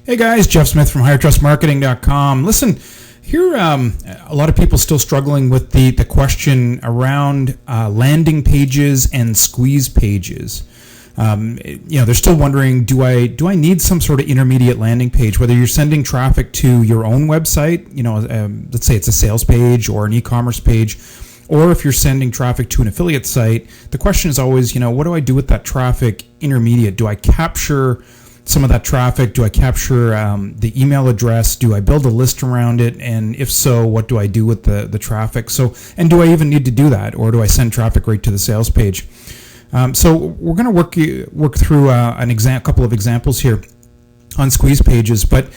Hey guys, Jeff Smith from HigherTrustMarketing.com. Listen, here a lot of people still struggling with the question around landing pages and squeeze pages. They're still wondering, do I need some sort of intermediate landing page, whether you're sending traffic to your own website, let's say it's a sales page or an e-commerce page, or if you're sending traffic to an affiliate site. The question is always, what do I do with that traffic intermediate? Do I capture some of that traffic? Do I capture the email address? Do I build a list around it? And if so, what do I do with the traffic? And do I even need to do that, or do I send traffic right to the sales page? So we're going to work through a couple of examples here on squeeze pages, but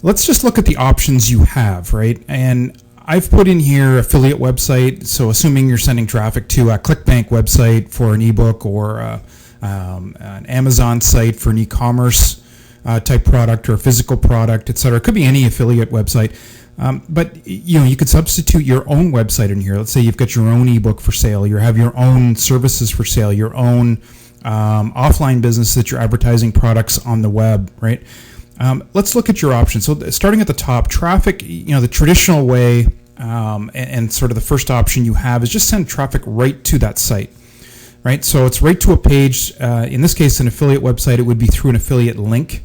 let's just look at the options you have, right? And I've put in here affiliate website. So assuming you're sending traffic to a ClickBank website for an ebook, or an Amazon site for an e-commerce type product, or a physical product, etc. It could be any affiliate website. But you could substitute your own website in here. Let's say you've got your own ebook for sale. You have your own services for sale, your own offline business that you're advertising products on the web, right? Let's look at your options. So starting at the top, traffic, the traditional way and sort of the first option you have is just send traffic right to that site, right? So it's right to a page. In this case, an affiliate website, it would be through an affiliate link.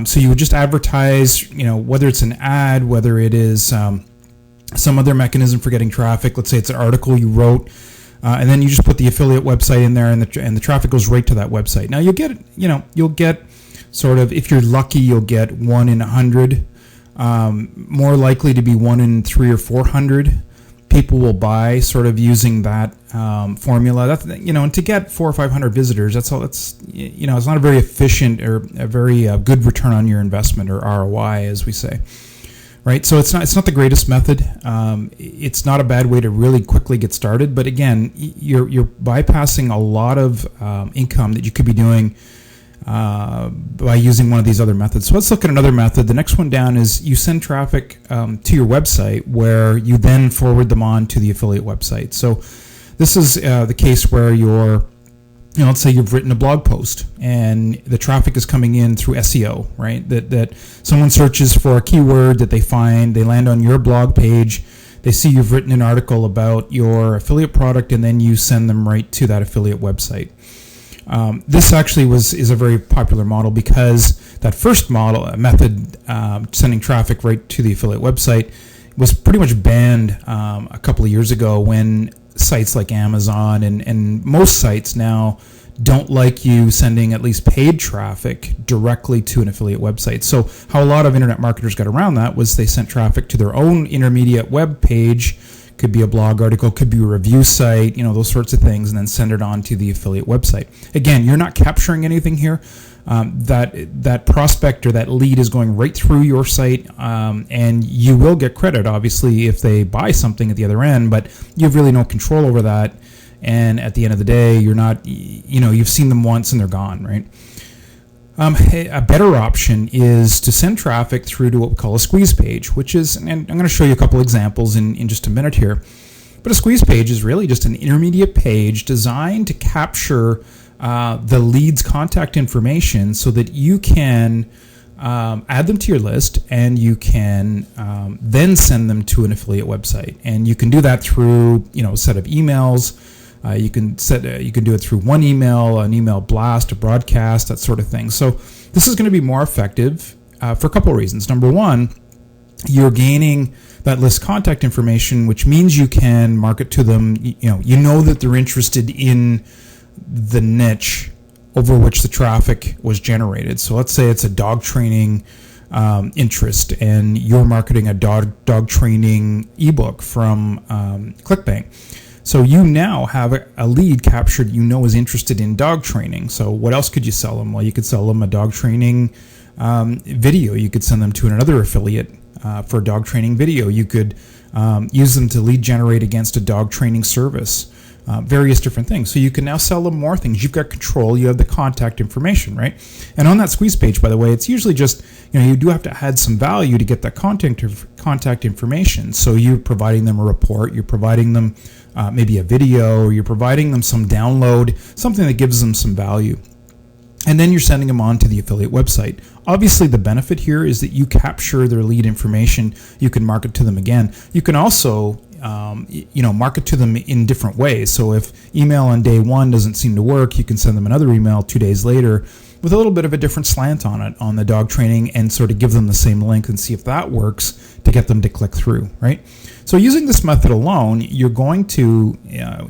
So you would just advertise, whether it's an ad, whether it is some other mechanism for getting traffic. Let's say it's an article you wrote, and then you just put the affiliate website in there, and the traffic goes right to that website. Now you'll get sort of, if you're lucky, you'll get 1 in 100. More likely to be 1 in 300 or 400 people will buy, sort of using that formula. That's, and to get 400 or 500 visitors, that's all. It's it's not a very efficient or a very good return on your investment, or ROI, as we say, right? So it's not the greatest method. It's not a bad way to really quickly get started, but again, you're bypassing a lot of income that you could be doing by using one of these other methods. So let's look at another method. The next one down is you send traffic to your website, where you then forward them on to the affiliate website. So this is the case where let's say you've written a blog post and the traffic is coming in through SEO, right? That someone searches for a keyword that they find, they land on your blog page, they see you've written an article about your affiliate product, and then you send them right to that affiliate website. This actually is a very popular model, because that first method, sending traffic right to the affiliate website, was pretty much banned a couple of years ago, when sites like Amazon and most sites now don't like you sending at least paid traffic directly to an affiliate website. So how a lot of internet marketers got around that was they sent traffic to their own intermediate web page. Could be a blog article, could be a review site, those sorts of things, and then send it on to the affiliate website. Again, you're not capturing anything here. That prospect or that lead is going right through your site, and you will get credit, obviously, if they buy something at the other end, but you have really no control over that. And at the end of the day, you're not, you've seen them once and they're gone, right? A better option is to send traffic through to what we call a squeeze page, which is, and I'm going to show you a couple examples in just a minute here, but a squeeze page is really just an intermediate page designed to capture the lead's contact information, so that you can add them to your list, and you can then send them to an affiliate website. And you can do that through a set of emails. You can do it through one email, an email blast, a broadcast, that sort of thing. So this is going to be more effective for a couple of reasons. Number one, you're gaining that list contact information, which means you can market to them. You know that they're interested in the niche over which the traffic was generated. So let's say it's a dog training interest, and you're marketing a dog training ebook from ClickBank. So you now have a lead captured is interested in dog training. So what else could you sell them? Well, you could sell them a dog training video. You could send them to another affiliate for a dog training video. You could use them to lead generate against a dog training service. Various different things. So you can now sell them more things. You've got control. You have the contact information, right? And on that squeeze page, by the way, it's usually just, you do have to add some value to get that contact information. So you're providing them a report. You're providing them maybe a video, or you're providing them some download, something that gives them some value. And then you're sending them on to the affiliate website. Obviously, the benefit here is that you capture their lead information. You can market to them again. You can also market to them in different ways. So if email on day one doesn't seem to work, you can send them another email 2 days later with a little bit of a different slant on it, on the dog training, and sort of give them the same link and see if that works to get them to click through, right? So using this method alone, you're going to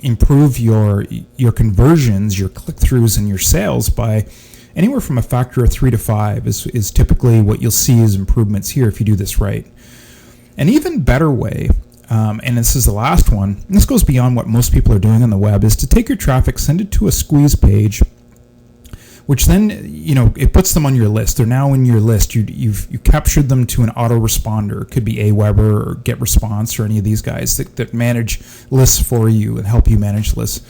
improve your conversions, your click-throughs, and your sales by anywhere from a factor of 3 to 5 is typically what you'll see as improvements here if you do this right. An even better way, and this is the last one, and this goes beyond what most people are doing on the web, is to take your traffic, send it to a squeeze page, which then, it puts them on your list. They're now in your list. You've captured them to an autoresponder. It could be Aweber or GetResponse or any of these guys that manage lists for you and help you manage lists.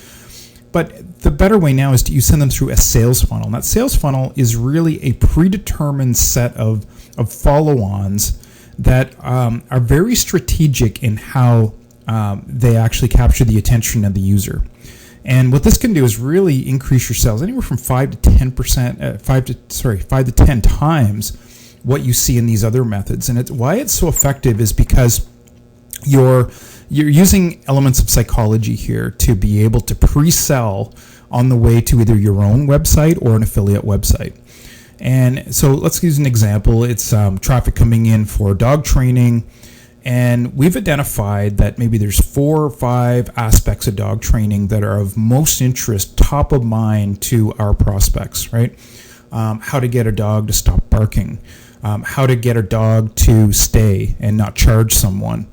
But the better way now is you send them through a sales funnel. And that sales funnel is really a predetermined set of follow-ons that are very strategic in how they actually capture the attention of the user. And what this can do is really increase your sales anywhere from 5 to 10%, 5 to 10 times what you see in these other methods. And why it's so effective is because you're using elements of psychology here to be able to pre-sell on the way to either your own website or an affiliate website. And so let's use an example. It's traffic coming in for dog training. And we've identified that maybe there's 4 or 5 aspects of dog training that are of most interest, top of mind to our prospects, right? How to get a dog to stop barking, how to get a dog to stay and not charge someone,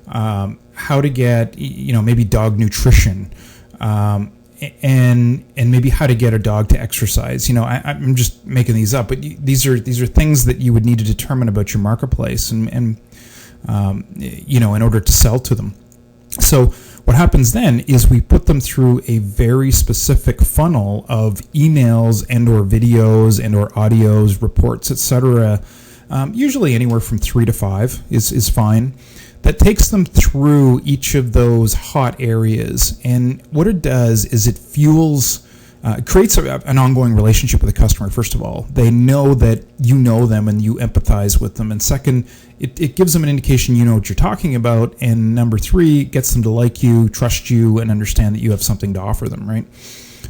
how to get, maybe dog nutrition, and maybe how to get a dog to exercise. I'm just making these up, but these are things that you would need to determine about your marketplace and in order to sell to them. So what happens then is we put them through a very specific funnel of emails and or videos and or audios, reports, etc. Usually anywhere from 3 to 5 is fine. That takes them through each of those hot areas. And what it does is it fuels, it creates an ongoing relationship with the customer, first of all. They know that you know them and you empathize with them. And second, it gives them an indication you know what you're talking about. And number 3, gets them to like you, trust you, and understand that you have something to offer them, right?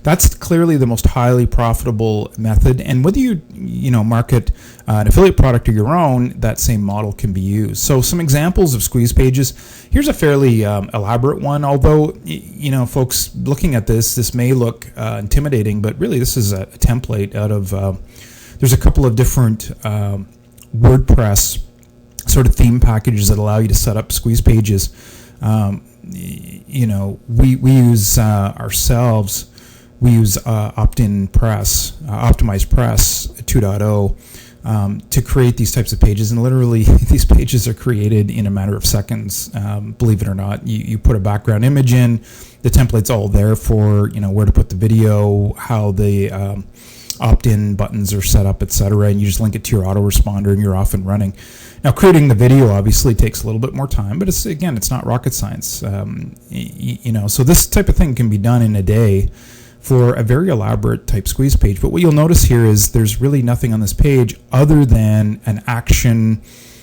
That's clearly the most highly profitable method. And whether you market an affiliate product or your own, that same model can be used. So some examples of squeeze pages. Here's a fairly elaborate one, although, folks looking at this may look intimidating, but really this is a template out of, there's a couple of different WordPress sort of theme packages that allow you to set up squeeze pages. We use ourselves. We use Optimized Press 2.0 to create these types of pages, and literally these pages are created in a matter of seconds. Believe it or not, you put a background image in, the template's all there for where to put the video, how the opt-in buttons are set up, etc., and you just link it to your autoresponder, and you're off and running. Now, creating the video obviously takes a little bit more time, but it's not rocket science. So this type of thing can be done in a day for a very elaborate type squeeze page. But what you'll notice here is there's really nothing on this page other than an action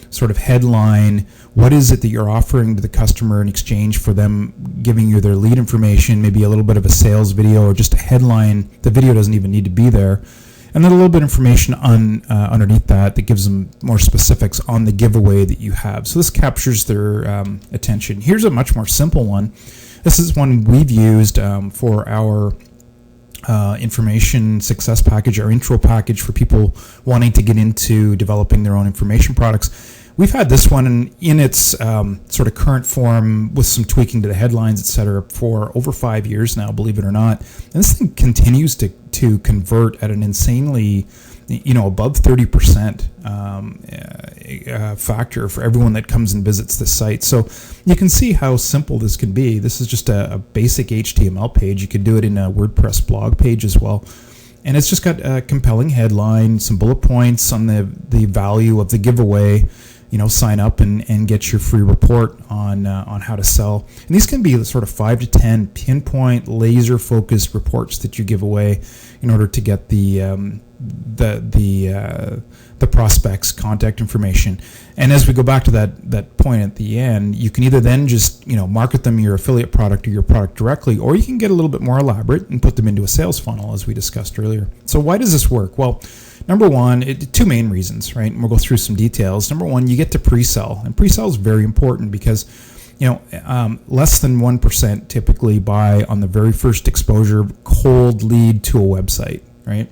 sort of headline. What is it that you're offering to the customer in exchange for them giving you their lead information, maybe a little bit of a sales video or just a headline. The video doesn't even need to be there. And then a little bit of information underneath that gives them more specifics on the giveaway that you have. So this captures their attention. Here's a much more simple one. This is one we've used for our information success package, our intro package for people wanting to get into developing their own information products. We've had this one in its sort of current form with some tweaking to the headlines, etc., for over 5 years now, believe it or not. And this thing continues to convert at an insanely, above 30% factor for everyone that comes and visits the site. So you can see how simple this can be. This is just a basic HTML page. You could do it in a WordPress blog page as well. And it's just got a compelling headline, some bullet points on the value of the giveaway, sign up and get your free report on how to sell. And these can be sort of 5 to 10 pinpoint, laser-focused reports that you give away in order to get the prospect's contact information. And as we go back to that point at the end, you can either then just market them your affiliate product or your product directly, or you can get a little bit more elaborate and put them into a sales funnel, as we discussed earlier. So why does this work? Well, number one, two main reasons, right? And we'll go through some details. Number one, you get to pre-sell, and pre-sell is very important because less than 1% typically buy on the very first exposure, cold lead to a website, right?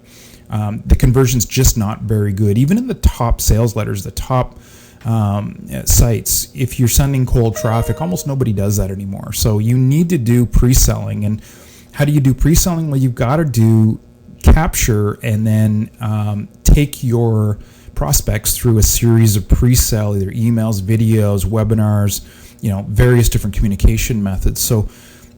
The conversion's just not very good. Even in the top sales letters, the top sites, if you're sending cold traffic, almost nobody does that anymore. So you need to do pre-selling. And how do you do pre-selling? Well, you've got to do capture and then take your prospects through a series of pre-sell, either emails, videos, webinars, various different communication methods. So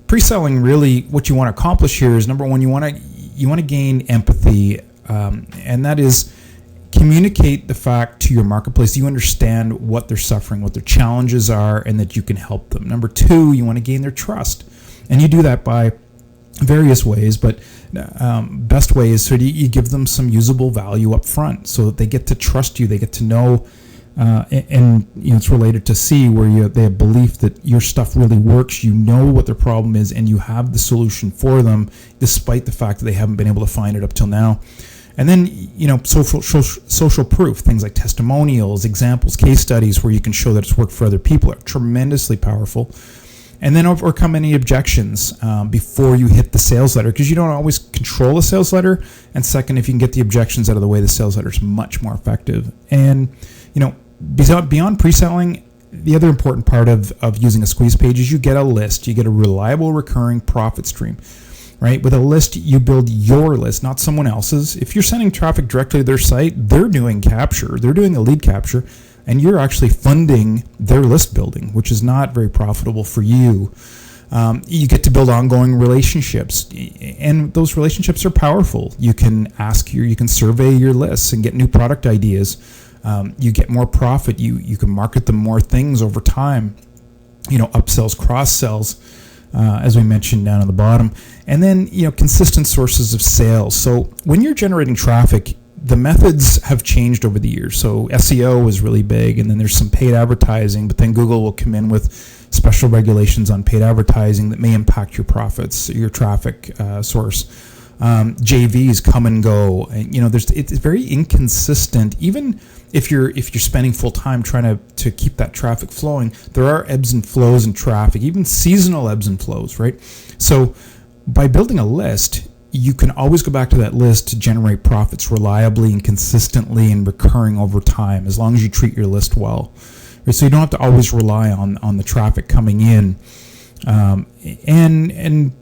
pre-selling, really what you want to accomplish here is, number one, you want to gain empathy, and that is communicate the fact to your marketplace you understand what they're suffering, what their challenges are, and that you can help them. Number two, you want to gain their trust, and you do that by various ways, but best way is so you give them some usable value up front so that they get to trust you, they get to know, and it's related to C, where they have belief that your stuff really works, you know what their problem is, and you have the solution for them, despite the fact that they haven't been able to find it up till now. And then, social proof, things like testimonials, examples, case studies where you can show that it's worked for other people are tremendously powerful. And then overcome any objections before you hit the sales letter, because you don't always control a sales letter. And second, if you can get the objections out of the way, the sales letter is much more effective. And, beyond pre-selling, the other important part of using a squeeze page is you get a list. You get a reliable recurring profit stream. Right? With a list, you build your list, not someone else's. If you're sending traffic directly to their site, they're doing capture. They're doing a lead capture, and you're actually funding their list building, which is not very profitable for you. You get to build ongoing relationships, and those relationships are powerful. You can you can survey your lists and get new product ideas. You get more profit. You can market them more things over time. Upsells, cross-sells. As we mentioned down at the bottom. And then, consistent sources of sales. So when you're generating traffic, the methods have changed over the years. So SEO is really big, and then there's some paid advertising, but then Google will come in with special regulations on paid advertising that may impact your profits, your traffic source. JVs come and go. And, it's very inconsistent. Even if you're spending full time trying to keep that traffic flowing, there are ebbs and flows in traffic, even seasonal ebbs and flows, right? So by building a list, you can always go back to that list to generate profits reliably and consistently and recurring over time, as long as you treat your list well. Right? So you don't have to always rely on the traffic coming in. And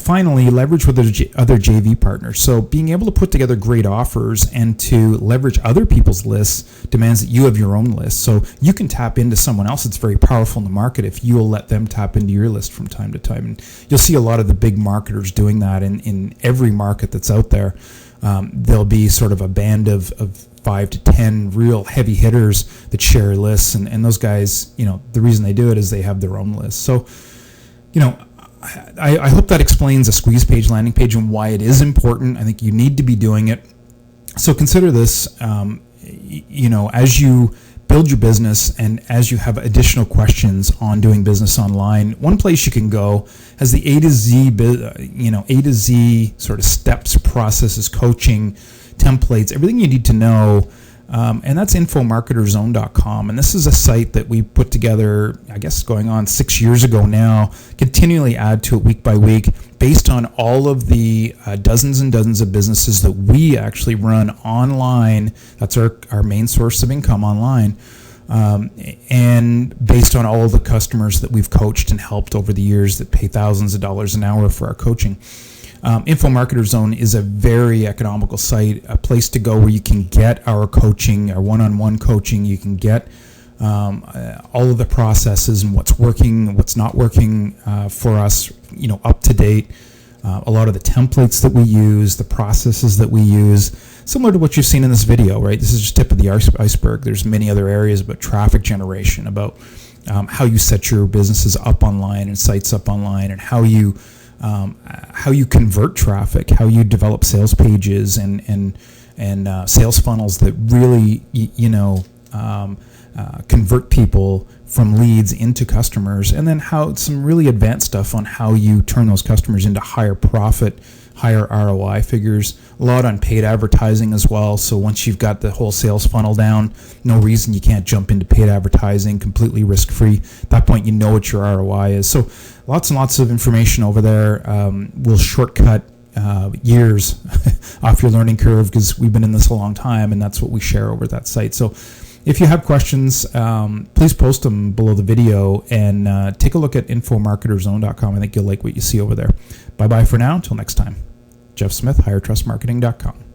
finally, leverage with other JV partners. So being able to put together great offers and to leverage other people's lists demands that you have your own list. So you can tap into someone else that's very powerful in the market if you'll let them tap into your list from time to time. And you'll see a lot of the big marketers doing that in every market that's out there. There'll be sort of a band of 5 to 10 real heavy hitters that share lists. And those guys, the reason they do it is they have their own list. So, I hope that explains a squeeze page landing page and why it is important. I think you need to be doing it. So consider this, as you build your business and as you have additional questions on doing business online, one place you can go has the A to Z sort of steps, processes, coaching, templates, everything you need to know. And that's infomarketerzone.com. And this is a site that we put together, I guess going on 6 years ago now, continually add to it week by week based on all of the dozens and dozens of businesses that we actually run online. That's our main source of income online. And based on all of the customers that we've coached and helped over the years that pay thousands of dollars an hour for our coaching. Info Marketer Zone is a very economical site, a place to go where you can get our coaching, our one-on-one coaching. You can get all of the processes and what's working, what's not working for us, up to date. a lot of the templates that we use, the processes that we use, similar to what you've seen in this video, right? This is just tip of the iceberg. There's many other areas about traffic generation, about how you set your businesses up online and sites up online, and how you convert traffic, how you develop sales pages and sales funnels that really convert people from leads into customers, and then how some really advanced stuff on how you turn those customers into higher profit, higher ROI figures. A lot on paid advertising as well. So once you've got the whole sales funnel down, no reason you can't jump into paid advertising completely risk-free. At that point, you know what your ROI is. So lots and lots of information over there. Will shortcut years off your learning curve, because we've been in this a long time, and that's what we share over that site. So if you have questions, please post them below the video, and take a look at infomarketerzone.com. I think you'll like what you see over there. Bye-bye for now. Until next time. Jeff Smith, HigherTrustMarketing.com.